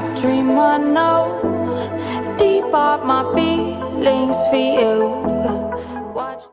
a dream I know. Deep up my feelings for you. Watch.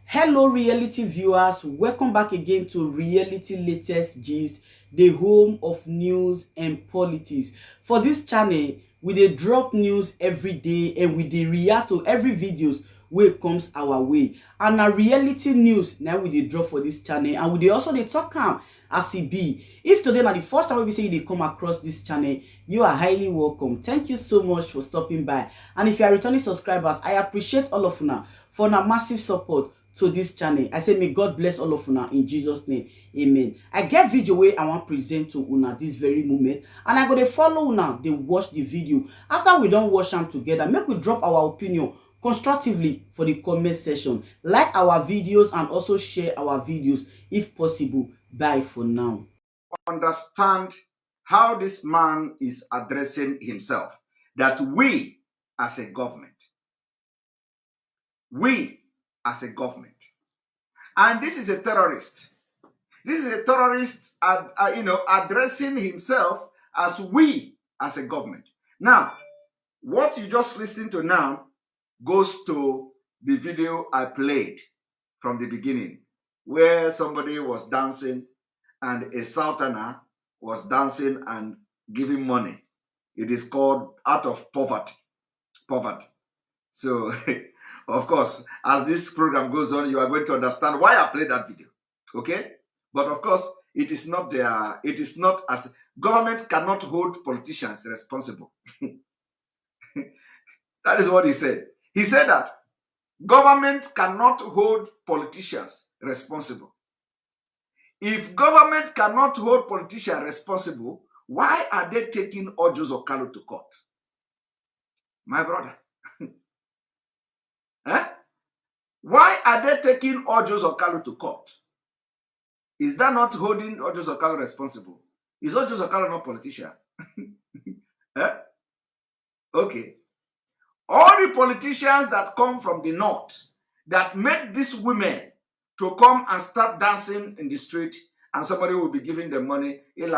Hello, reality viewers. Welcome back again to Reality Latest Gist, the home of news and politics. For this channel, we dey drop news every day and we dey react to every videos wey comes our way. And na reality news na we dey drop for this channel, and we dey also dey talk am as e be. If today na the first time we say you dey come across this channel, you are highly welcome. Thank you so much for stopping by. And if you are returning subscribers, I appreciate all of una for una massive support to this channel. I say may God bless all of una in Jesus name. Amen. I get video wey I wan present to una this very moment, and I go dey follow una dey watch the video. After we don watch am together, make we drop our opinion constructively for the comment section. Like our videos and also share our videos if possible. Bye for now. Understand how this man is addressing himself, that we as a government, and this is a terrorist. This is a terrorist, addressing himself as we as a government. Now, what you just listened to now goes to the video I played from the beginning, where somebody was dancing and a southerner was dancing and giving money. It is called Out of Poverty. So, of course, as this program goes on, you are going to understand why I played that video. Okay? But of course, it is not as government cannot hold politicians responsible. That is what he said. He said that government cannot hold politicians responsible. If government cannot hold politicians responsible, why are they taking Ojos Okalo to court? My brother. Why are they taking Ojos Okalo to court? Is that not holding Ojos Okalo responsible? Is Ojos Okalo not politician? Okay. All the politicians that come from the north that made these women to come and start dancing in the street, and somebody will be giving them money. And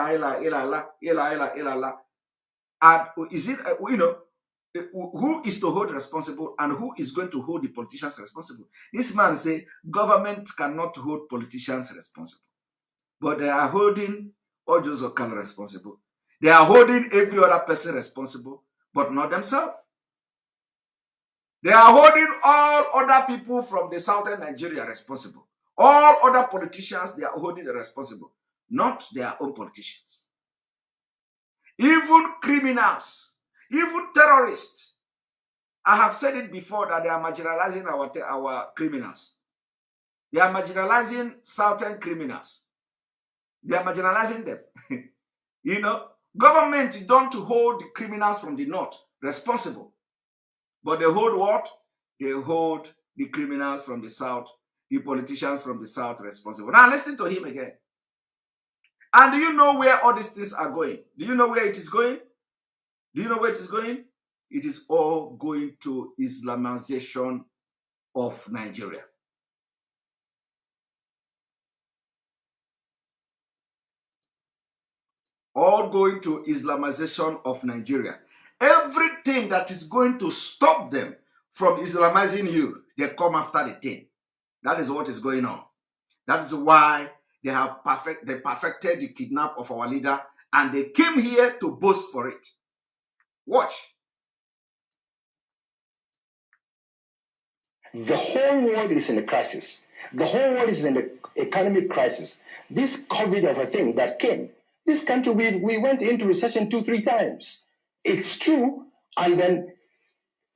is it, who is to hold responsible and who is going to hold the politicians responsible? This man say government cannot hold politicians responsible, but they are holding Ojos Okalo responsible. They are holding every other person responsible, but not themselves. They are holding all other people from the southern Nigeria responsible. All other politicians, they are holding the responsible, not their own politicians. Even criminals, even terrorists. I have said it before that they are marginalizing our criminals. They are marginalizing southern criminals. They are marginalizing them. Government don't hold the criminals from the north responsible. But they hold what? They hold the criminals from the south, the politicians from the south responsible. Now listen to him again. And do you know where all these things are going? Do you know where it is going? Do you know where it is going? It is all going to Islamization of Nigeria. All going to Islamization of Nigeria. Everything that is going to stop them from Islamizing you, they come after the thing. That is what is going on. That is why they have perfected the kidnap of our leader, and they came here to boast for it. Watch. The whole world is in a crisis. The whole world is in an economic crisis. This COVID of a thing that came, this country, we went into recession 2-3 times. It's true, and then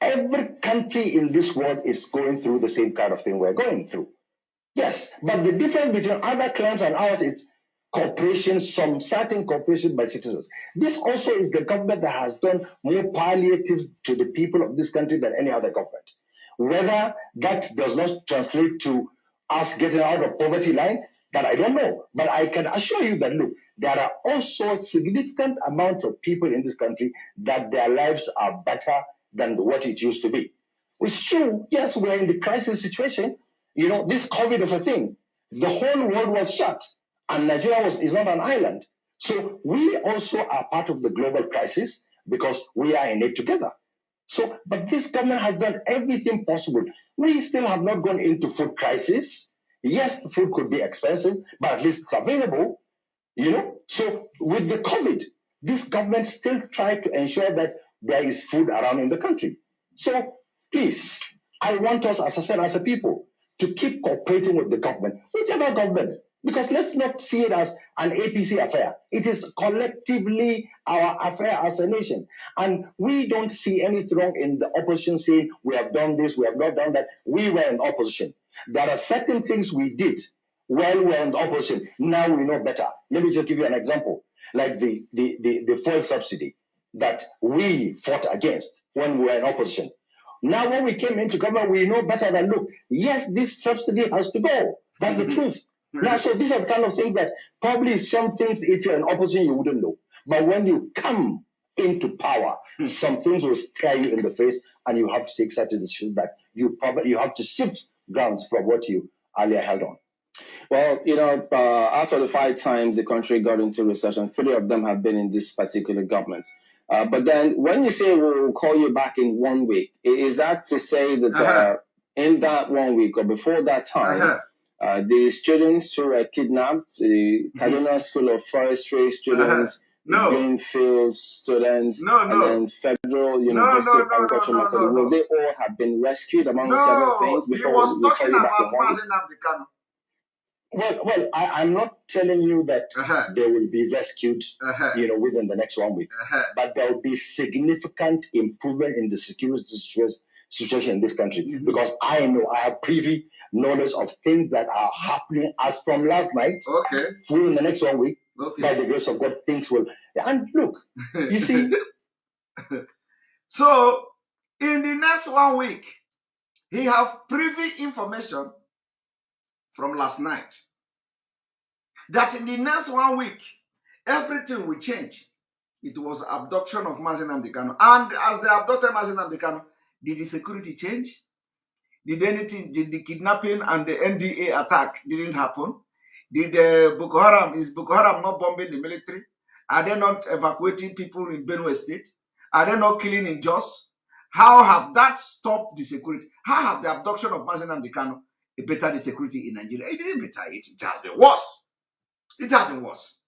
every country in this world is going through the same kind of thing we're going through. Yes, but the difference between other claims and ours is corporations, some certain corporations by citizens. This also is the government that has done more palliatives to the people of this country than any other government. Whether that does not translate to us getting out of poverty line, that I don't know. But I can assure you that, look, there are also significant amounts of people in this country that their lives are better than what it used to be. It's true, yes, we're in the crisis situation. This COVID of a thing, the whole world was shut, and Nigeria is not an island. So we also are part of the global crisis, because we are in it together. So, but this government has done everything possible. We still have not gone into food crisis. Yes, food could be expensive, but at least it's available. So with the COVID, this government still tried to ensure that there is food around in the country. So please, I want us, as I said, as a people, to keep cooperating with the government, whichever government, because let's not see it as an APC affair. It is collectively our affair as a nation. And we don't see anything wrong in the opposition saying, we have done this, we have not done that. We were in opposition. There are certain things we did while we were in the opposition. Now we know better. Let me just give you an example, like the fuel subsidy that we fought against when we were in opposition. Now when we came into government, we know better than, look, yes, this subsidy has to go. That's the truth. Now, so these are the kind of things that probably some things, if you're in opposition, you wouldn't know. But when you come into power, some things will stare you in the face, and you have to take certain decisions that you have to shift grounds from what you earlier held on. Well, out of the 5 times the country got into recession, 3 of them have been in this particular government. But then when you say we'll call you back in 1 week, is that to say that in that 1 week or before that time, the students who were kidnapped, the Kaduna School of Forestry students, the Greenfield students, and then Federal University of Agriculture, will they all have been rescued among several things before he was we talking call you back in about 1 week? Mazi Nnamdi Kanu. Well, I'm not telling you that they will be rescued, within the next 1 week. But there will be significant improvement in the security situation in this country, because I know I have privy knowledge of things that are happening as from last night. Okay. Within the next 1 week, okay. by the grace of God, things will. And look, you see. So, in the next 1 week, he have privy information from last night that in the next 1 week, everything will change. It was abduction of Mazi Nnamdi Kanu. And as they abducted Mazi Nnamdi Kanu, did the security change? Did the kidnapping and the NDA attack didn't happen? Is Boko Haram not bombing the military? Are they not evacuating people in Benue State? Are they not killing in Jos? How have that stopped the security? How have the abduction of Mazi Nnamdi Kanu bettered the security in Nigeria? It didn't better it. It has been worse. It has been worse.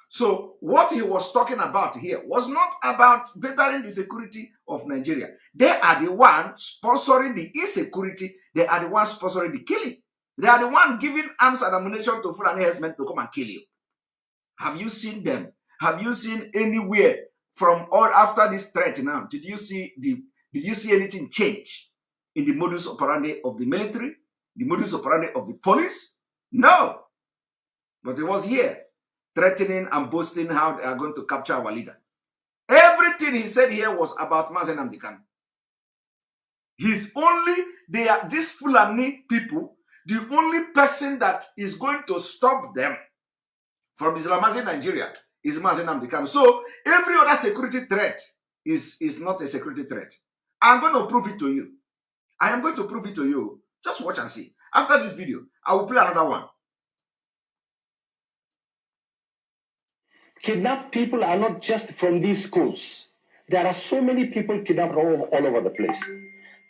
So what he was talking about here was not about bettering the security of Nigeria. They are the ones sponsoring the insecurity. They are the ones sponsoring the killing. They are the ones giving arms and ammunition to Fulani herdsmen to come and kill you. Have you seen them? Have you seen anywhere from all after this threat now? Did you see anything change in the modus operandi of the military? The modus operandi of the police? No. But it was here, threatening and boasting how they are going to capture our leader. Everything he said here was about Mazi Nnamdi Kanu. These Fulani people, the only person that is going to stop them from Islamizing Nigeria is Mazi Nnamdi Kanu. So every other security threat is not a security threat. I'm going to prove it to you. I am going to prove it to you. Just watch and see. After this video, I will play another one. Kidnapped people are not just from these schools. There are so many people kidnapped all over the place.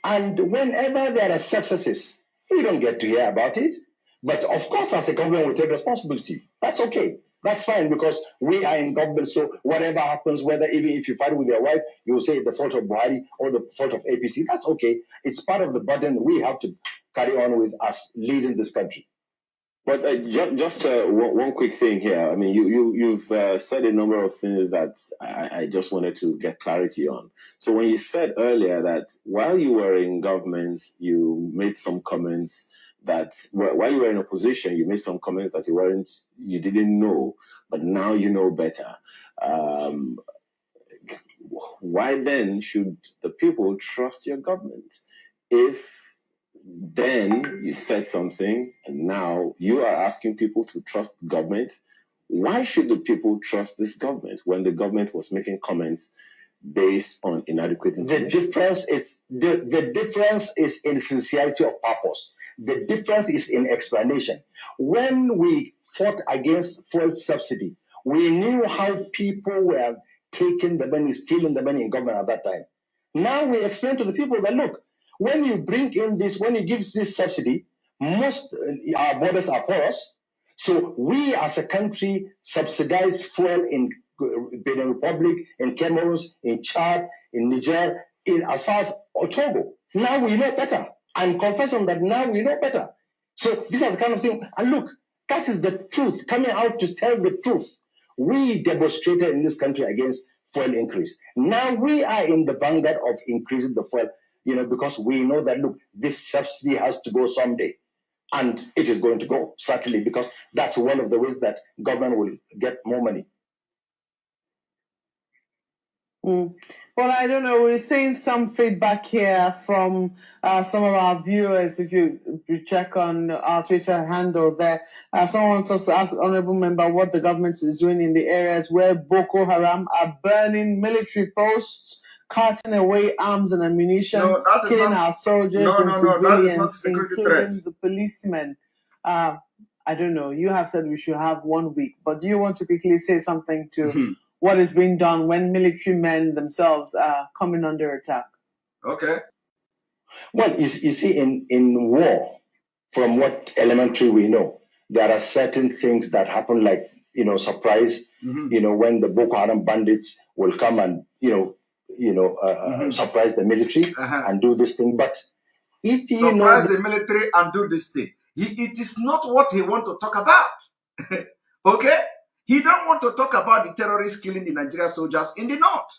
And whenever there are successes, we don't get to hear about it. But of course, as a government, we take responsibility. That's okay. That's fine, because we are in government. So whatever happens, whether even if you fight with your wife, you will say the fault of Buhari or the fault of APC. That's okay. It's part of the burden we have to carry on with us leading this country. But just one quick thing here. I mean, you've said a number of things that I just wanted to get clarity on. So when you said earlier that while you were in government, you made some comments that while you were in opposition, you made some comments that you didn't know, but now you know better. Why then should the people trust your government? If then you said something and now you are asking people to trust government, why should the people trust this government when the government was making comments based on inadequate information? The difference is in sincerity of purpose. The difference is in explanation. When we fought against fuel subsidy, we knew how people were taking the money, stealing the money in government at that time. Now we explain to the people that, look, when you bring in this, when you give this subsidy, most our borders are porous. So we as a country subsidize fuel in Benin Republic, in Cameroon, in Chad, in Niger, in as far as Togo. Now we know better. I'm confessing that now we know better. So these are the kind of things. And look, that is the truth, coming out to tell the truth. We demonstrated in this country against fuel increase. Now we are in the vanguard of increasing the fuel, because we know that, look, this subsidy has to go someday. And it is going to go, certainly, because that's one of the ways that government will get more money. Well, I don't know. We're seeing some feedback here from some of our viewers. If you check on our Twitter handle there, someone wants us to ask Honorable Member what the government is doing in the areas where Boko Haram are burning military posts, carting away arms and ammunition, killing our soldiers and civilians, including the policemen. I don't know. You have said we should have 1 week, but do you want to quickly say something to what is being done when military men themselves are coming under attack? Okay. Well, you see, in war, from what elementary we know, there are certain things that happen, like, surprise, when the Boko Haram bandits will come and, surprise the military and do this thing. But if you surprise the military and do this thing, it is not what he wants to talk about. Okay? He don't want to talk about the terrorists killing the Nigerian soldiers in the north.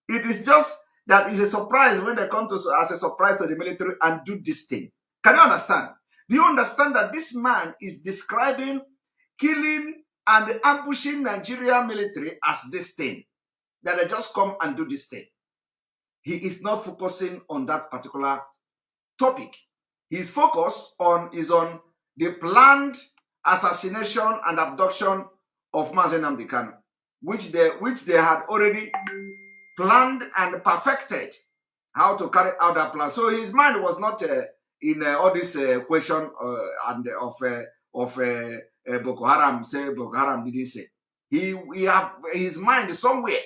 It is just that it's a surprise when they come to as a surprise to the military and do this thing. Can you understand? Do you understand that this man is describing killing and ambushing Nigerian military as this thing? That they just come and do this thing. He is not focusing on that particular topic. His focus is on the planned assassination and abduction of Nnamdi Kanu, which they had already planned and perfected how to carry out that plan. So his mind was not in all this question of Boko Haram. Say Boko Haram didn't say. He have his mind somewhere,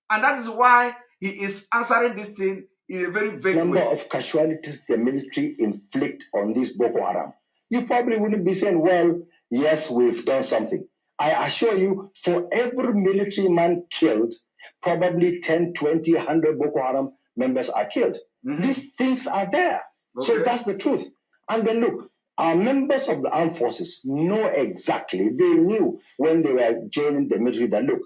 and that is why he is answering this thing in a very vague number way. of casualties the military inflict on this Boko Haram. You probably wouldn't be saying, well, yes, we've done something. I assure you, for every military man killed, probably 10, 20, 100 Boko Haram members are killed. These things are there. Okay. So that's the truth. And then look, our members of the armed forces know exactly, they knew when they were joining the military that, look,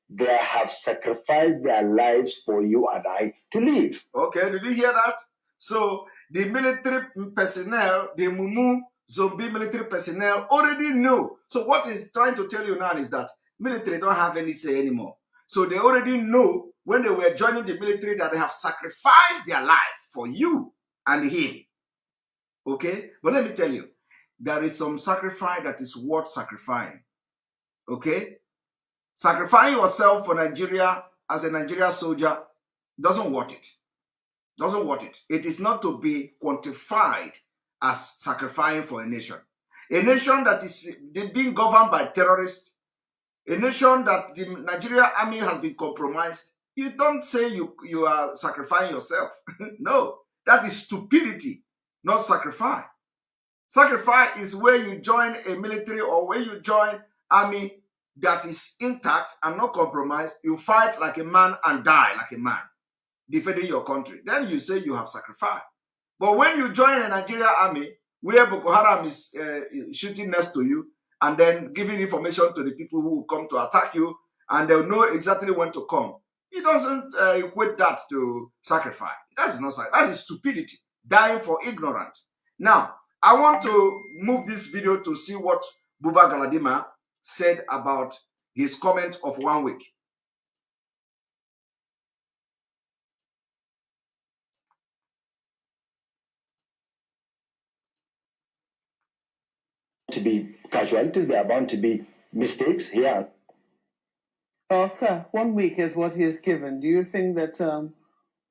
they have sacrificed their lives for you and I to live. Okay, did you hear that? So the military personnel, the Mumu zombie military personnel already know. So what he's trying to tell you now is that military don't have any say anymore. So they already know when they were joining the military that they have sacrificed their life for you and him. Okay? But let me tell you, there is some sacrifice that is worth sacrificing. Okay? Sacrificing yourself for Nigeria as a Nigerian soldier doesn't worth it. Doesn't worth it. It is not to be quantified as sacrificing for a nation. A nation that is being governed by terrorists, a nation that the Nigerian army has been compromised. You don't say you are sacrificing yourself. No, that is stupidity, not sacrifice. Sacrifice is where you join a military or where you join army that is intact and not compromised. You fight like a man and die like a man, defending your country. Then you say you have sacrificed. But when you join a Nigerian army where Boko Haram is shooting next to you and then giving information to the people who will come to attack you, and they'll know exactly when to come, it doesn't equate that to sacrifice. That is not sacrifice. That is stupidity, dying for ignorance. Now, I want to move this video to see what Buba Galadima said about his comment of 1 week. To be casualties, there are bound to be mistakes here. Oh, sir, 1 week is what he has given. Do you think that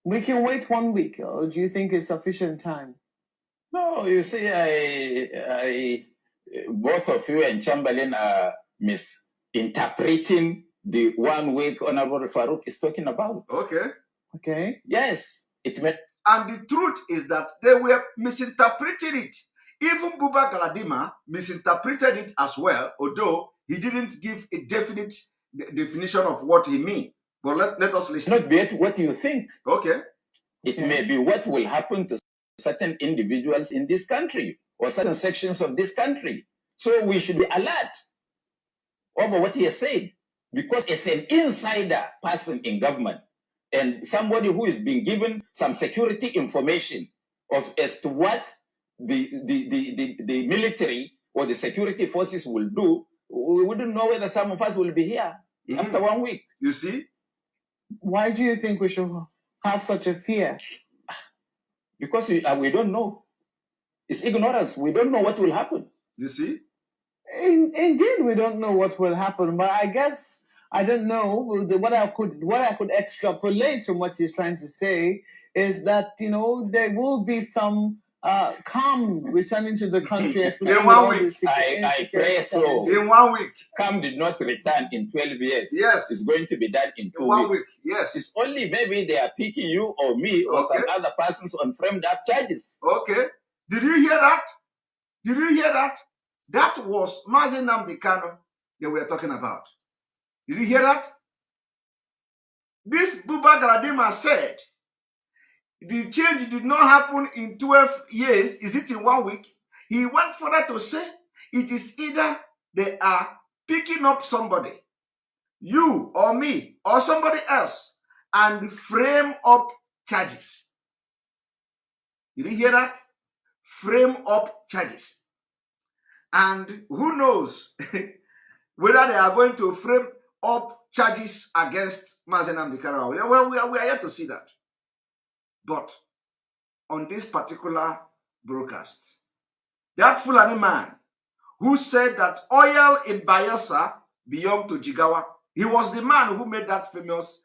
we can wait 1 week, or do you think it's sufficient time? No, you see, both of you and Chamberlain are misinterpreting the 1 week Honorable Farouk is talking about. Okay. Okay. Yes, it meant. And the truth is that they were misinterpreting it. Even Buba Galadima misinterpreted it as well, although he didn't give a definite definition of what he meant. But let us listen. Not be what you think. Okay. It may be what will happen to certain individuals in this country or certain sections of this country. So we should be alert over what he has said, because it's an insider person in government and somebody who is being given some security information as to what the military or the security forces will do. We wouldn't know whether some of us will be here after 1 week. You see? Why do you think we should have such a fear? Because we don't know. It's ignorance. We don't know what will happen. You see? Indeed, we don't know what will happen, but I guess I don't know. What I could extrapolate from what he's trying to say is that there will be some calm returning to the country, especially in 1 week. I pray so. In 1 week. Calm did not return in 12 years. Yes. It's going to be done in 2 in 1 weeks. week. Yes. It's only maybe they are picking you or me or some other persons on framed up charges. Okay. Did you hear that? Did you hear that? That was Nnamdi Kanu they were talking about. Did you hear that? This Buba Galadima said the change did not happen in 12 years. Is it in 1 week? He went further to say it is either they are picking up somebody, you or me or somebody else, and frame up charges. Did you hear that? Frame up charges. And who knows whether they are going to frame up charges against Nnamdi Kanu. Well, we are yet to see that. But on this particular broadcast, that Fulani man who said that oil in Bayelsa belonged to Jigawa, he was the man who made that infamous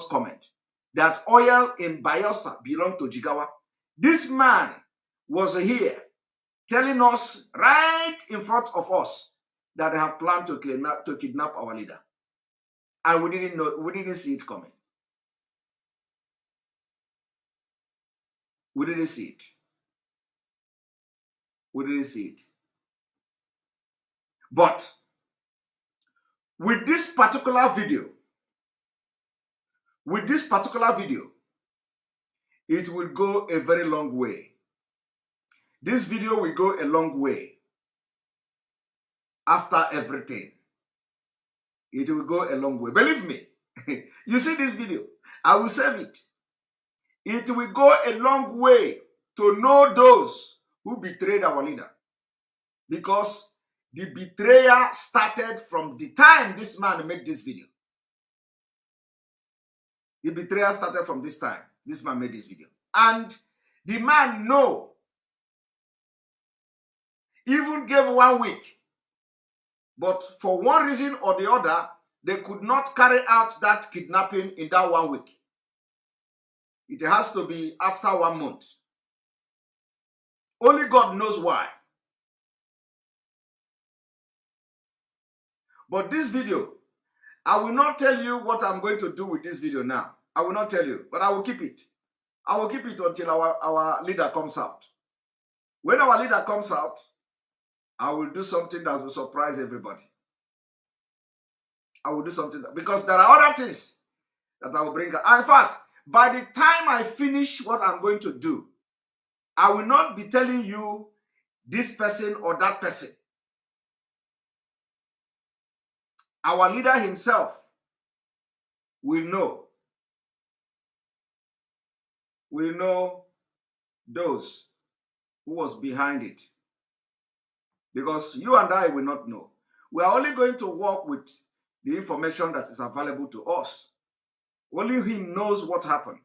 comment that oil in Bayelsa belonged to Jigawa. This man was here telling us right in front of us that they have planned to kidnap our leader. And we didn't see it coming. We didn't see it. We didn't see it. But with this particular video, it will go a very long way. This video will go a long way. After everything, it will go a long way. Believe me, you see this video, I will save it. It will go a long way to know those who betrayed our leader. Because the betrayal started from the time this man made this video. The betrayal started from this time this man made this video. And the man even gave 1 week. But for one reason or the other, they could not carry out that kidnapping in that 1 week. It has to be after 1 month. Only God knows why. But this video, I will not tell you what I'm going to do with this video now. I will not tell you, but I will keep it. I will keep it until our leader comes out. When our leader comes out, I will do something that will surprise everybody. I will do something because there are other things that I will bring out. In fact, by the time I finish what I'm going to do, I will not be telling you this person or that person. Our leader himself will know. Will know those who was behind it. Because you and I will not know. We are only going to work with the information that is available to us. Only him knows what happened.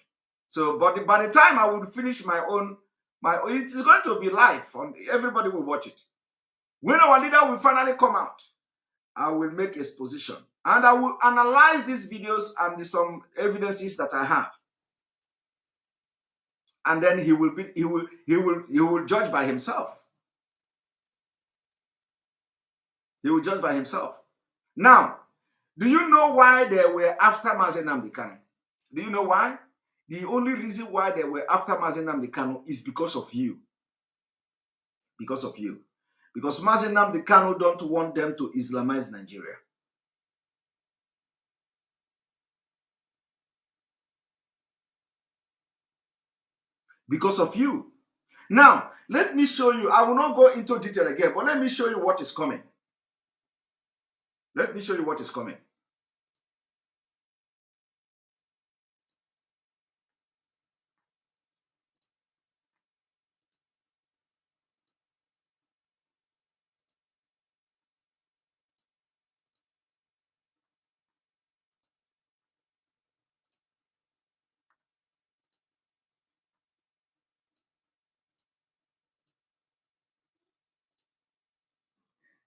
So, but by the time I will finish my own, it is going to be live. Everybody will watch it. When our leader will finally come out, I will make his position. And I will analyze these videos and some evidences that I have. And then he will judge by himself. He will judge by himself. Now, do you know why they were after Nnamdi Kanu? Do you know why? The only reason why they were after Nnamdi Kanu is because of you. Because of you. Because Nnamdi Kanu don't want them to Islamize Nigeria. Because of you. Now, let me show you. I will not go into detail again, but let me show you what is coming. Let me show you what is coming.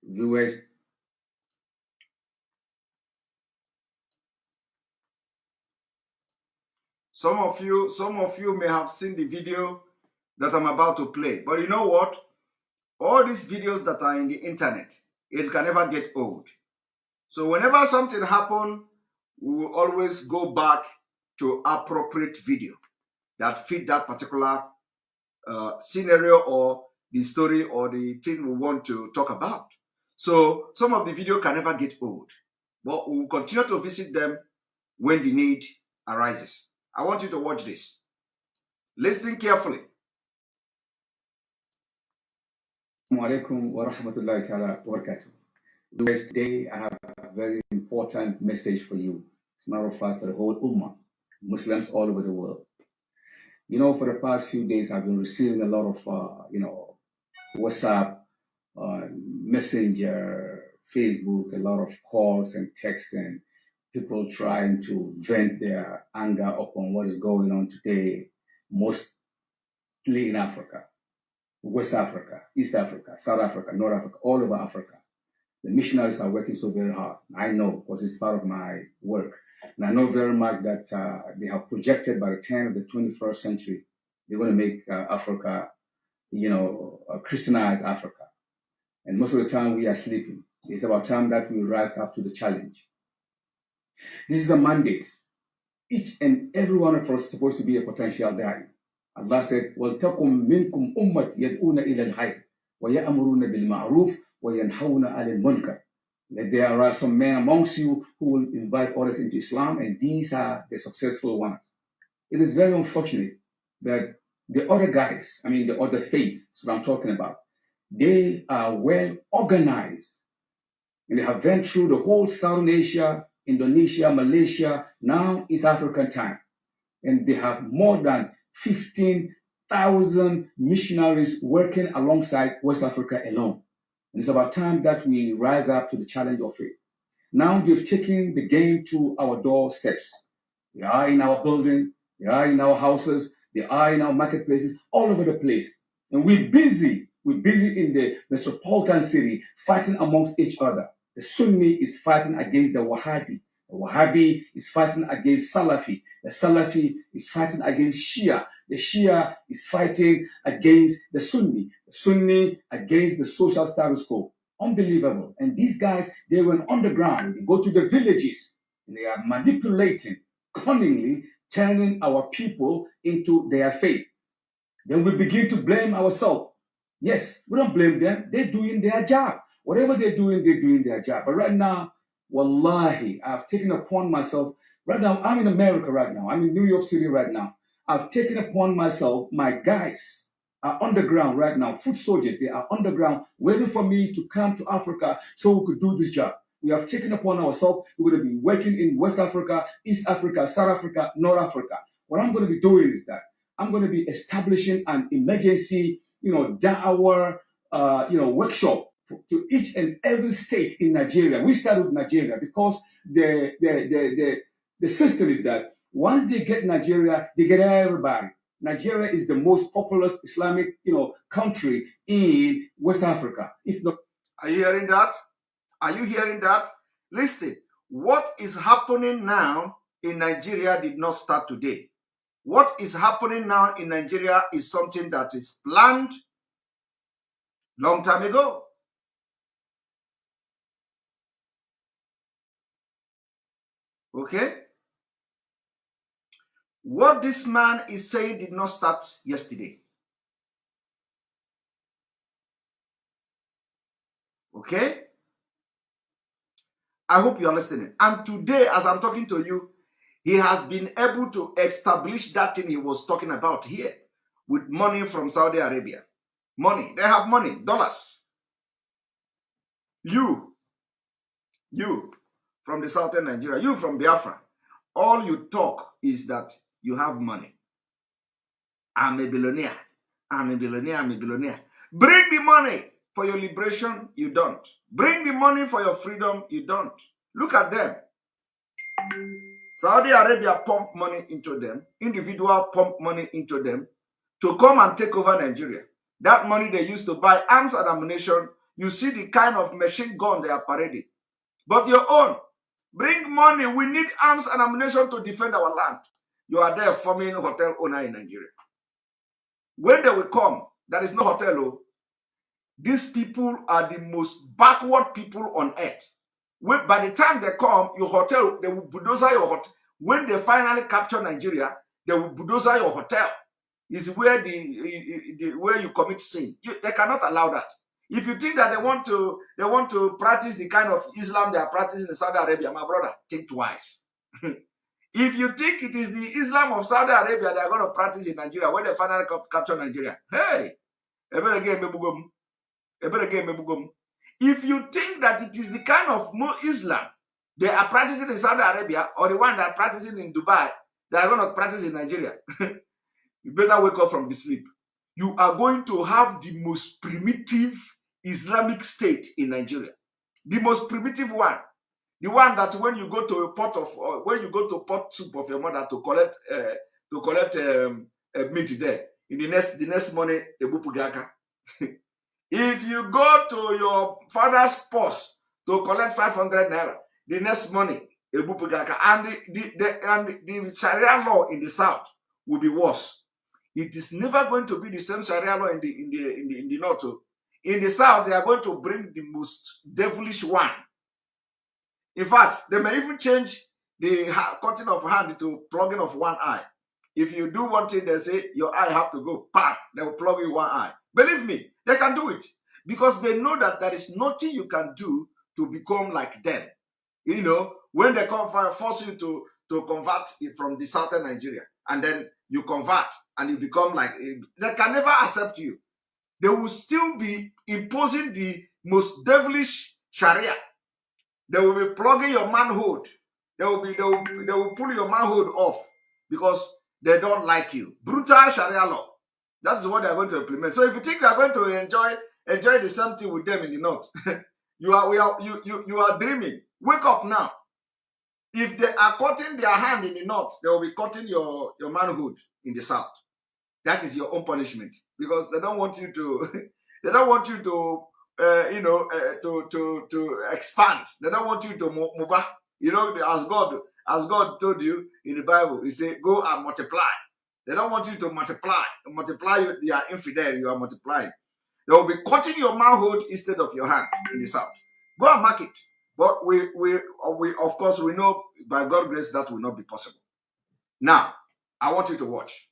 Viewers, Some of you may have seen the video that I'm about to play. But you know what? All these videos that are in the internet, it can never get old. So whenever something happens, we will always go back to appropriate video that fit that particular scenario or the story or the thing we want to talk about. So some of the video can never get old, but we will continue to visit them when the need arises. I want you to watch this. Listen carefully. Assalamu alaikum wa rahmatullahi ta'ala wa barakatuh. Viewers, today I have a very important message for you. As a matter of fact, for the whole Ummah, Muslims all over the world. You know, for the past few days, I've been receiving a lot of, WhatsApp, Messenger, Facebook, a lot of calls and texts, and people trying to vent their anger upon what is going on today, mostly in Africa, West Africa, East Africa, South Africa, North Africa, all over Africa. The missionaries are working so very hard. I know, because it's part of my work. And I know very much that they have projected by the turn of the 21st century, they're going to make Africa, Christianize Africa. And most of the time we are sleeping. It's about time that we rise up to the challenge. This is a mandate. Each and every one of us is supposed to be a potential da'i. Allah said, وَلْتَقُمْ مِنْكُمْ أُمَّةٌ يَدْعُونَ إِلَى الْخَيْرِ وَيَأْمُرُونَ بِالْمَعْرُوفِ وَيَنْهَوْنَ عَنِ الْمُنْكَرِ. That there are some men amongst you who will invite others into Islam, and these are the successful ones. It is very unfortunate that the other guys, the other faiths, that's what I'm talking about, they are well organized, and they have went through the whole Southern Asia, Indonesia, Malaysia, now it's African time. And they have more than 15,000 missionaries working alongside West Africa alone. And it's about time that we rise up to the challenge of it. Now they've taken the game to our doorsteps. They are in our building, they are in our houses, they are in our marketplaces, all over the place. And we're busy in the metropolitan city fighting amongst each other. The Sunni is fighting against the Wahhabi. The Wahhabi is fighting against Salafi. The Salafi is fighting against Shia. The Shia is fighting against the Sunni. The Sunni against the social status quo. Unbelievable. And these guys, they went underground. They go to the villages and they are manipulating, cunningly turning our people into their faith. Then we begin to blame ourselves. Yes, we don't blame them. They're doing their job. Whatever they're doing their job. But right now, wallahi, I've taken upon myself, right now, I'm in America right now. I'm in New York City right now. I've taken upon myself, my guys are underground right now, foot soldiers, they are underground, waiting for me to come to Africa so we could do this job. We have taken upon ourselves, we're going to be working in West Africa, East Africa, South Africa, North Africa. What I'm going to be doing is that I'm going to be establishing an emergency, da'wah, workshop to each and every state in Nigeria. We start with Nigeria because the system is that once they get Nigeria, they get everybody. Nigeria is the most populous Islamic, country in West Africa. If not, Are you hearing that? Are you hearing that? Listen, what is happening now in Nigeria did not start today. What is happening now in Nigeria is something that is planned long time ago. Okay? What this man is saying did not start yesterday. Okay? I hope you are listening. And today, as I'm talking to you, he has been able to establish that thing he was talking about here with money from Saudi Arabia. Money. They have money, dollars. You from the southern Nigeria, you from Biafra, all you talk is that you have money. I'm a billionaire. I'm a billionaire. I'm a billionaire. Bring the money for your liberation, you don't. Bring the money for your freedom, you don't. Look at them. Saudi Arabia pump money into them. Individual pump money into them to come and take over Nigeria. That money they used to buy arms and ammunition. You see the kind of machine gun they are parading. But your own, bring money. We need arms and ammunition to defend our land. You are there forming a hotel owner in Nigeria. When they will come, there is no hotel. Oh. These people are the most backward people on earth. By the time they come, your hotel, they will bulldozer your hotel. When they finally capture Nigeria, they will bulldozer your hotel. Is where where you commit sin. They cannot allow that. If you think that they want to practice the kind of Islam they are practicing in Saudi Arabia, my brother, think twice. If you think it is the Islam of Saudi Arabia they are going to practice in Nigeria when they finally capture Nigeria, hey, if you think that it is the kind of Islam they are practicing in Saudi Arabia or the one they are practicing in Dubai that are going to practice in Nigeria, you better wake up from the sleep. You are going to have the most primitive Islamic state in Nigeria. The most primitive one. The one that when you go to a pot of, when you go to pot soup of your mother to collect meat there, in the next morning, a bupugaka. If you go to your father's post to collect 500 naira, the next morning, a bupugaka, and the Sharia law in the south will be worse. It is never going to be the same Sharia law in the north. In the south, they are going to bring the most devilish one. In fact, they may even change the cutting of hand to plugging of one eye. If you do one thing, they say your eye have to go. Bam, they will plug you one eye. Believe me, they can do it because they know that there is nothing you can do to become like them. You know, when they come force you to convert from the southern Nigeria, and then you convert and you become like, they can never accept you. They will still be imposing the most devilish Sharia. They will be plugging your manhood. They will pull your manhood off because they don't like you. Brutal Sharia law. That is what they are going to implement. So if you think you are going to enjoy the same thing with them in the north, you are dreaming. Wake up now. If they are cutting their hand in the north, they will be cutting your manhood in the south. That is your own punishment because they don't want you to. They don't want you to. To expand. They don't want you to move. You know, as God told you in the Bible, He said, "Go and multiply." They don't want you to multiply. You are infidel. You are multiplying. They will be cutting your manhood instead of your hand in the south. Go and mark it. But we of course we know by God's grace that will not be possible. Now, I want you to watch.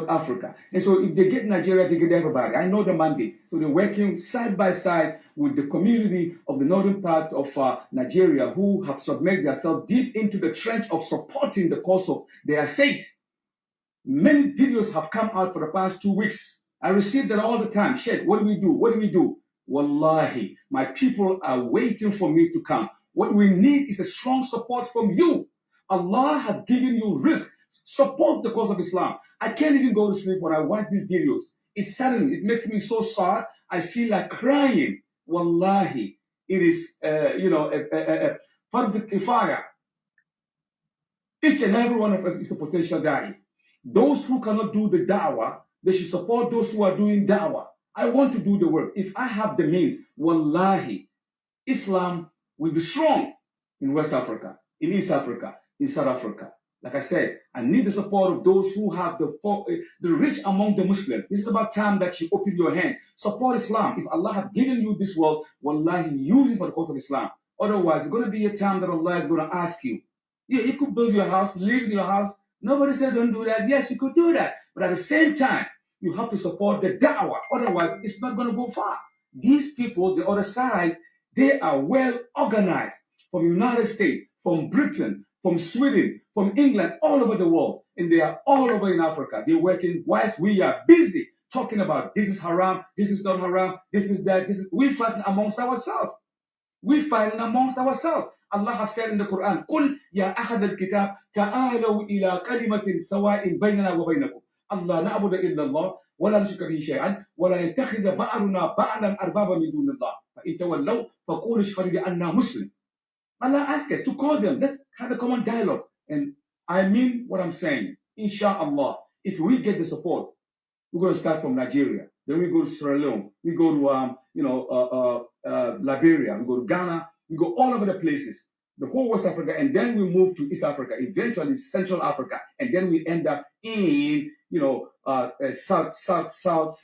Africa. And so if they get Nigeria, they get everybody. I know the mandate. So they're working side by side with the community of the northern part of Nigeria who have submerged themselves deep into the trench of supporting the cause of their faith. Many videos have come out for the past 2 weeks. I receive that all the time. Sheikh, what do we do? What do we do? Wallahi, my people are waiting for me to come. What we need is a strong support from you. Allah has given you risk. Support the cause of Islam. I can't even go to sleep when I watch these videos. It's sudden. It makes me so sad. I feel like crying. Wallahi, it is, a part of the fire. Each and every one of us is a potential da'i. Those who cannot do the da'wah, they should support those who are doing da'wah. I want to do the work. If I have the means, wallahi, Islam will be strong in West Africa, in East Africa, in South Africa. Like I said, I need the support of those who have the rich among the Muslims. This is about time that you open your hand. Support Islam. If Allah has given you this world, wallahi, use it for the cause of Islam. Otherwise, it's going to be a time that Allah is going to ask you. Yeah, you could build your house, live in your house. Nobody said don't do that. Yes, you could do that. But at the same time, you have to support the da'wah. Otherwise, it's not going to go far. These people, the other side, they are well organized from United States, from Britain, from Sweden, from England, all over the world. And they are all over in Africa. They're working whilst we are busy talking about this is haram, this is not haram, this is that, this is. We're fighting amongst ourselves. We're fighting amongst ourselves. Allah has said in the Quran, قُلْ يَا أَحَدَ الْكِتَابِ تَعَالَوْا إِلَىٰ كَلِمَةٍ سَوَاءٍ بَيْنَنَا وَبَيْنَكُمْ أَلَّا نَعْبُدَ إِلَّا اللَّهَ وَلَا نُشْرِكَ بِهِ شَيْئًا وَلَا يَتَّخِذَ بَعْضُنَا بَعْضًا أَرْبَابًا مِن دُونِ اللَّهِ فَإِن تَوَلَّوْا فَقُولُوا اشْهَدُوا بِأَنَّا مُسْلِمُونَ. Allah asks us to call them. Let's have a common dialogue. And I mean what I'm saying. Inshallah, if we get the support, we're going to start from Nigeria. Then we go to Sierra Leone. We go to Liberia. We go to Ghana. We go all over the places, the whole West Africa, and then we move to East Africa. Eventually Central Africa, and then we end up in South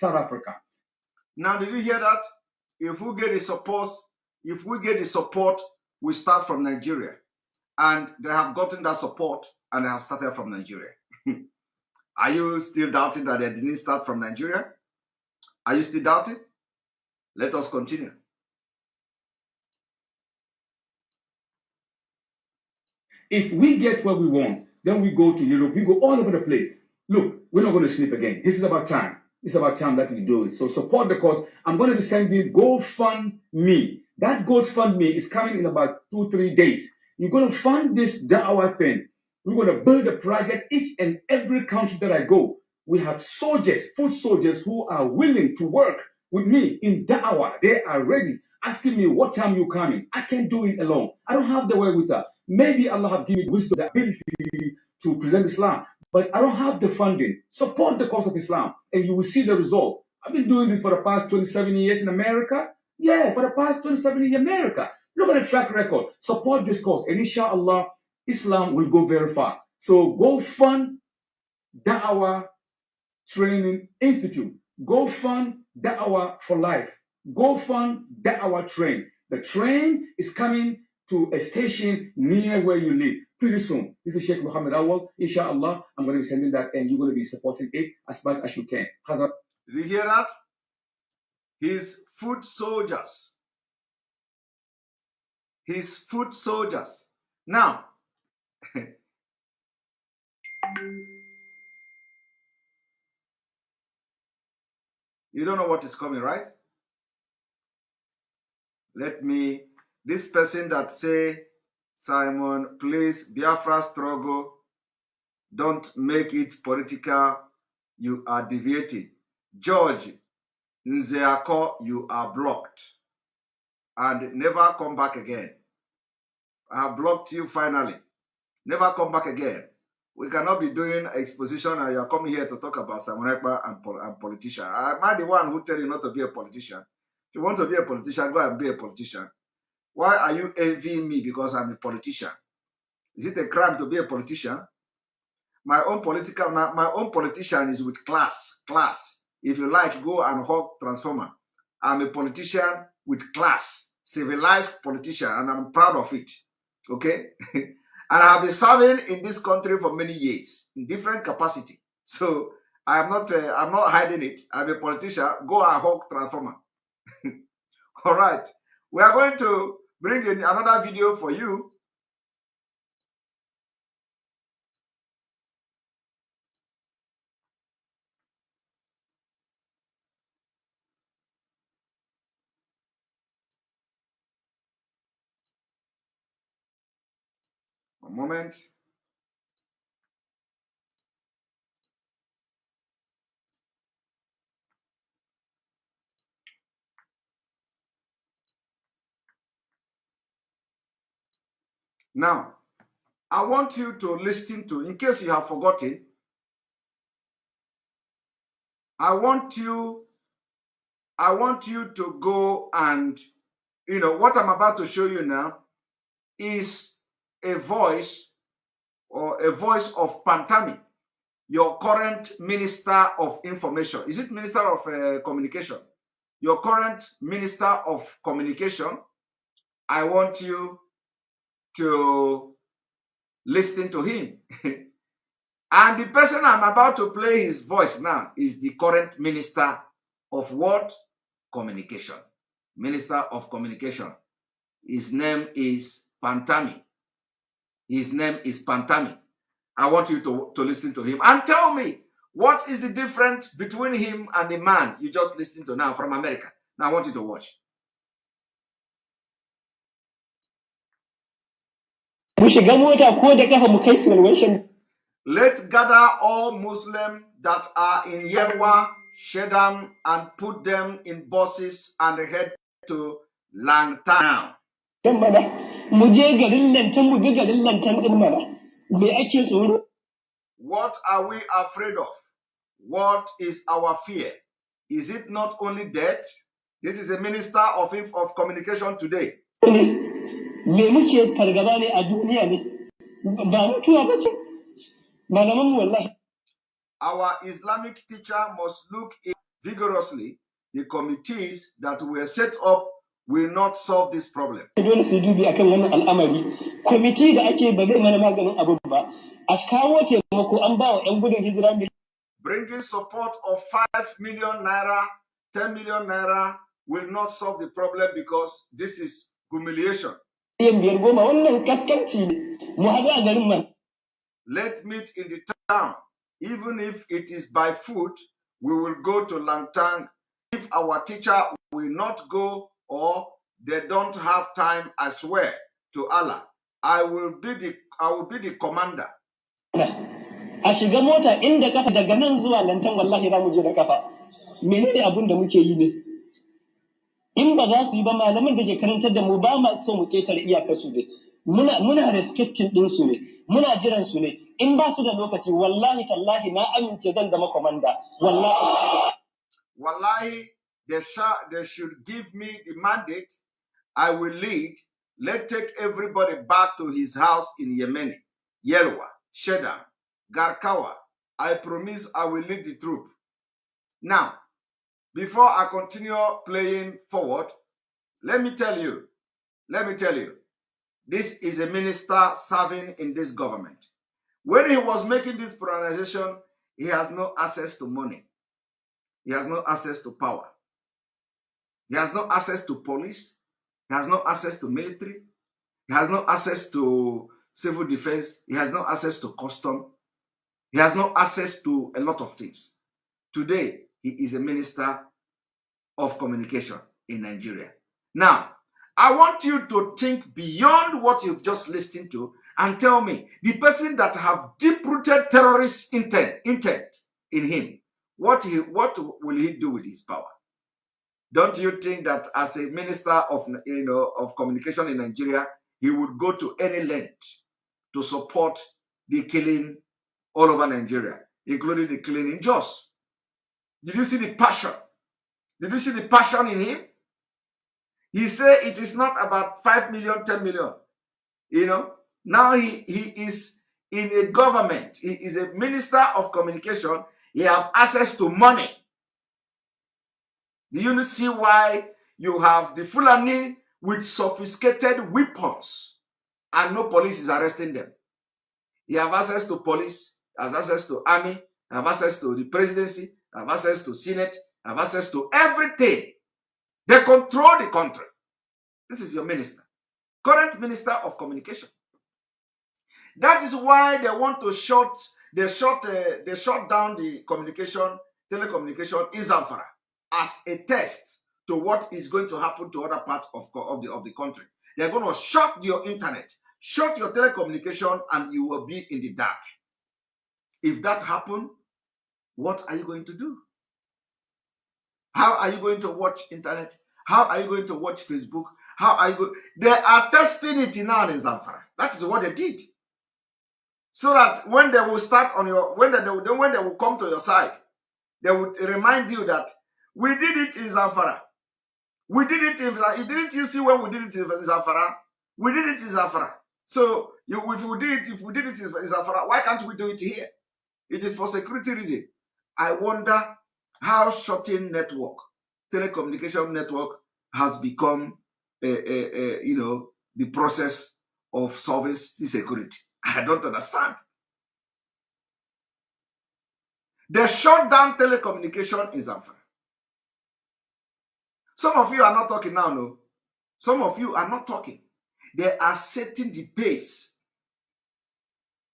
Africa. Now, did you hear that? If we get the support, we start from Nigeria. And they have gotten that support and they have started from Nigeria. Are you still doubting that they didn't start from Nigeria? Are you still doubting? Let us continue. If we get what we want, then we go to Europe. We go all over the place. Look, we're not going to sleep again. This is about time. It's about time that we do it. So support the cause. I'm going to be sending GoFundMe. That GoFundMe is coming in about 2-3 days. You're going to fund this da'wah thing. We're going to build a project. Each and every country that I go, we have soldiers, foot soldiers who are willing to work with me in da'wah. They are ready, asking me what time you're coming. I can't do it alone. I don't have the wherewithal. Maybe Allah have given me wisdom, the ability to present Islam, but I don't have the funding. Support the cause of Islam, and you will see the result. I've been doing this for the past 27 years in America. Yeah, for the past 27 years in America. Look at the track record. Support this cause, and inshallah, Islam will go very far. So go fund Da'wah Training Institute. Go fund Da'wah for Life. Go fund Da'wah Train. The train is coming to a station near where you live pretty soon. This is Sheikh Muhammad Awal. Inshallah, I'm going to be sending that, and you're going to be supporting it as much as you can. Did you hear that? His foot soldiers. His foot soldiers. Now, you don't know what is coming, right? This person that say, Simon, please, Biafra struggle, don't make it political, you are deviating. George Nzeako, you are blocked. And never come back again. I have blocked you finally. Never come back again. We cannot be doing an exposition and you are coming here to talk about Simon Ekpa and politician. Am I the one who tell you not to be a politician? If you want to be a politician, go and be a politician. Why are you envying me because I'm a politician? Is it a crime to be a politician? My own politician is with class. Class. If you like, go and hug transformer. I'm a politician with class, civilized politician, and I'm proud of it. Okay? And I have been serving in this country for many years in different capacity. So I'm not hiding it. I'm a politician. Go and hug transformer. All right. We are going to bring in another video for you. A moment. Now, I want you to listen to, in case you have forgotten, I want you to go and, what I'm about to show you now is a voice or a voice of Pantami, your current Minister of Information. Is it Minister of Communication? Your current Minister of Communication, I want you to listen to him. And the person I'm about to play his voice now is the current Minister of what? Communication. Minister of Communication. His name is Pantami. His name is Pantami. I want you to listen to him and tell me what is the difference between him and the man you just listened to now from America. Now I want you to watch. Let's gather all Muslims that are in Yerwa, Shedam, and put them in buses and head to Langtown. What are we afraid of? What is our fear? Is it not only death? This is a minister of communication today. Our Islamic teacher must look vigorously. The committees that were set up will not solve this problem. Bringing support of 5 million naira, 10 million naira will not solve the problem because this is humiliation. Let meet in the town. Even if it is by foot, we will go to Langtang. If our teacher will not go or they don't have time, I swear to Allah, I will be the commander. A shiga mota inda kafa daga nan zuwa Lantan wallahi za mu je da kafa. Menene abun da muke yi ne? In ba za su yi ba malaman da ke karantar da mu ba ma so mu ketare iyakar su ne. Muna respecting din su ne. Muna jiran su ne. In ba su da lokaci wallahi tallahi na amince zan zama komanda. Wallahi they should give me the mandate. I will lead. Let's take everybody back to his house in Yemeni, Yelwa, Shedam, Garkawa. I promise I will lead the troop. Now, before I continue playing forward, let me tell you, this is a minister serving in this government. When he was making this pronunciation, he has no access to money. He has no access to power. He has no access to police. He has no access to military. He has no access to civil defense. He has no access to custom. He has no access to a lot of things. Today, he is a minister of communication in Nigeria. Now, I want you to think beyond what you've just listened to and tell me, the person that have deep-rooted terrorist intent in him, what will he do with his power? Don't you think that as a minister of communication in Nigeria, he would go to any length to support the killing all over Nigeria, including the killing in Jos? Did you see the passion? Did you see the passion in him? He said it is not about 5 million, 10 million. Now he is in a government. He is a minister of communication. He has access to money. Do you see why you have the Fulani with sophisticated weapons and no police is arresting them? He has access to police, has access to army, have access to the presidency, have access to Senate, have access to everything. They control the country. This is your minister, current minister of communication. That is why they want to shut down the telecommunication in Zamfara as a test to what is going to happen to other parts of the country. They're going to shut your internet, shut your telecommunication, and you will be in the dark. If that happens, what are you going to do? How are you going to watch internet? How are you going to watch Facebook? How are you going? They are testing it now in Zamfara. That is what they did. So that when they will start on your, when they will come to your side, they would remind you that we did it in Zamfara. We did it in Zamfara. Didn't you see when we did it in Zamfara? We did it in Zamfara. So if we did it in Zamfara, why can't we do it here? It is for security reason. I wonder how shorting network, telecommunication network, has become the process of service security. I don't understand. They shut down telecommunication in Zamfara. Some of you are not talking now, no. Some of you are not talking. They are setting the pace.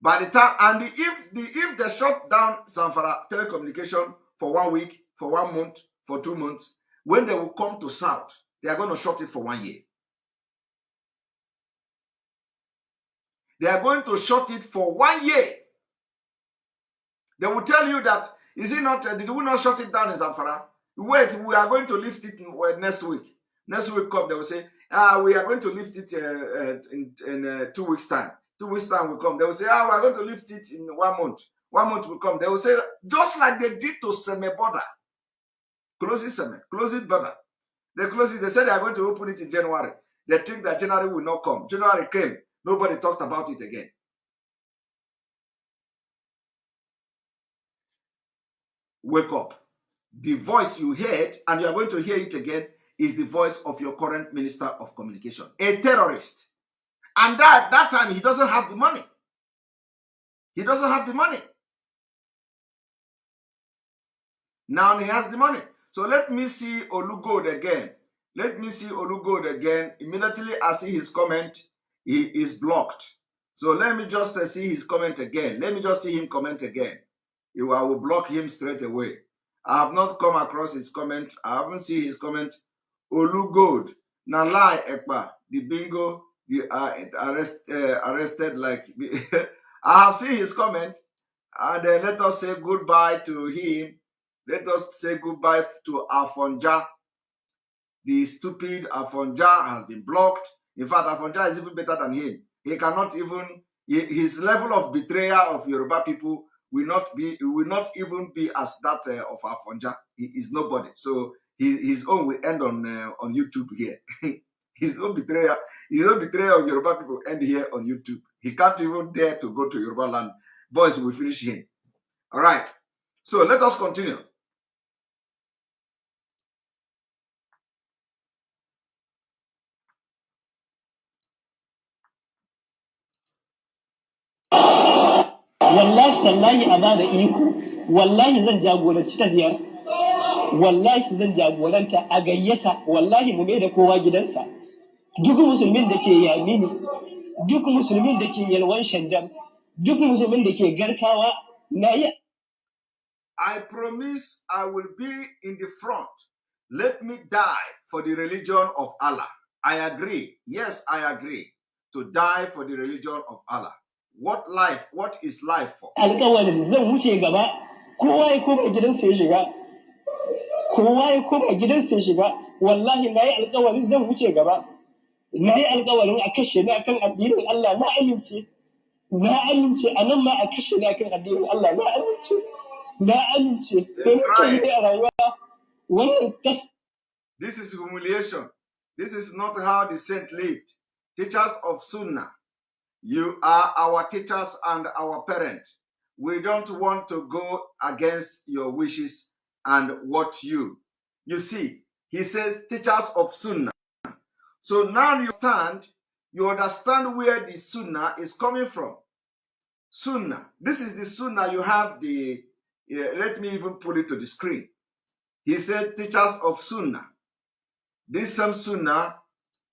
By the time, and if they shut down Zamfara telecommunication for 1 week, for 1 month, for 2 months, when they will come to South, they are going to shut it for 1 year. They are going to shut it for 1 year. They will tell you that, is it not, did we not shut it down in Zamfara? Wait, we are going to lift it next week. Next week come, they will say, we are going to lift it in 2 weeks' time. 2 weeks' time will come. They will say, we are going to lift it in 1 month. 1 month will come. They will say, just like they did to Seme border. Close it border. They close it. They said they are going to open it in January. They think that January will not come. January came. Nobody talked about it again. Wake up. The voice you heard, and you are going to hear it again, is the voice of your current Minister of Communication, a terrorist. And that time, he doesn't have the money. He doesn't have the money. Now he has the money. So let me see Olugode again. Let me see Olugode again. Immediately I see his comment, he is blocked. So let me just see his comment again. Let me just see him comment again. I will block him straight away. I have not come across his comment. I haven't seen his comment. Olugode, Nalai Ekpa, the bingo, you are arrested like... I have seen his comment. And let us say goodbye to him. Let us say goodbye to Afonja. The stupid Afonja has been blocked. In fact, Afonja is even better than him. He cannot even... His level of betrayal of Yoruba people will not even be as that of Afonja. He is nobody. So his own will end on YouTube here. his own betrayal of Yoruba people end here on YouTube. He can't even dare to go to Yoruba land. Boys will finish him. All right. So let us continue. wallahi a ba da iko wallahi zan jagoranci tafiyar wallahi zan jagoranta a gayyata wallahi mu mai da kowa gidansa duk musulmin da ke yamini duk musulmin da ke yalwan shandam duk musulmin da ke garkawa na yi. I promise I will be in the front. Let me die for the religion of Allah. I agree. Yes, I agree to die for the religion of Allah. What life? What is life for? Alƙawarin zan wuce gaba, kowa ya koma gidansa ya shiga. Kowa ya koma gidansa ya shiga. Wallahi na yi alƙawarin zan wuce gaba. Na yi alƙawarin a kashe ni akan addinin Allah, na amince. Na amince a nan ma a kashe ni akan addinin Allah, na amince. Na amince. Sai muke yi a rayuwa. Wannan This is humiliation. This is not how the saint lived. Teachers of Sunnah, you are our teachers and our parents. We don't want to go against your wishes and what you see. He says teachers of Sunnah. So now you understand where the Sunnah is coming from. Sunnah. This is the Sunnah. You have the, let me even put it to the screen. He said teachers of Sunnah. This same Sunnah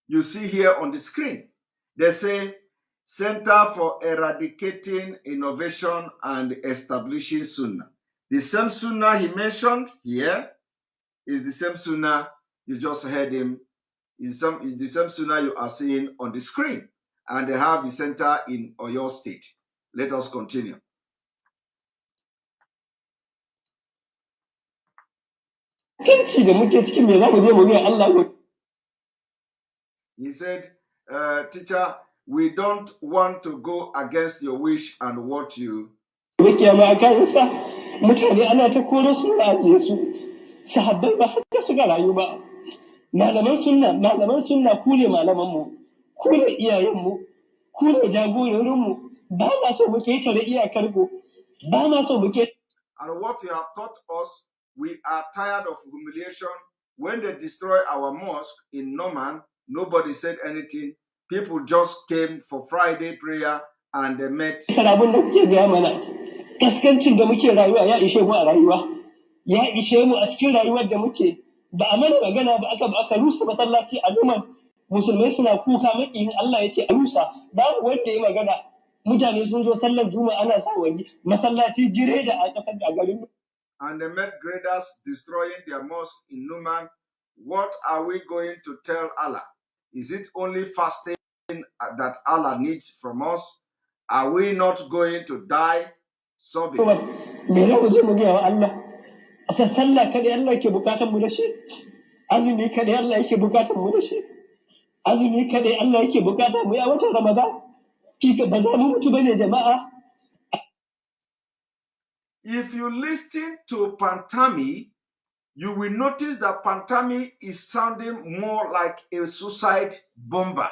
you see here on the screen. They say Center for Eradicating Innovation and Establishing Sunnah. The same Sunnah he mentioned here is the same Sunnah you just heard him. Is the same Sunnah you are seeing on the screen. And they have the center in Oyo State. Let us continue. He said, teacher, we don't want to go against your wish and what you... Malaman sunna ku ne malamanmu, ku ne iyayenmu, ku ne jagororinmu, ba ma so mu ketare iyakar ku, ba ma so mu ketare. And what you have taught us, we are tired of humiliation. When they destroy our mosque in Noman, nobody said anything. People just came for Friday prayer and they met. Abin da kuke gaya mana, kaskancin da muke rayuwa ya ishe mu a rayuwa, ya ishe mu a cikin rayuwar da muke. Ba a mana magana ba aka rusa masallaci a Noman. Musulmai suna kuka makiyin Allah ya ce a rusa, babu wanda ya magana. Mutane sun zo sallar Juma'a ana sa wani masallaci gire da a kasar da garin. And they met graders destroying their mosque in Numan. What are we going to tell Allah? Is it only fasting that Allah needs from us? Are we not going to die sobbing? Me ne mu je mu ga Allah? A sallah kada Allah yake bukatan mu da shi. Azumi kada Allah yake bukatan mu da shi. Azumi kada Allah yake bukatan mu a watan Ramadan. Kika ba za mu mutu bane jama'a. If you listen to Pantami, you will notice that Pantami is sounding more like a suicide bomber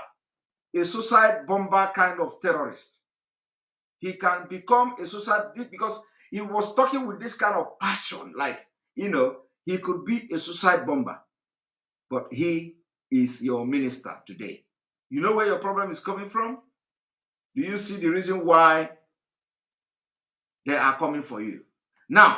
kind of terrorist. He can become a suicide because he was talking with this kind of passion, like, he could be a suicide bomber. But he is your minister today. You know where your problem is coming from? Do you see the reason why they are coming for you? Now,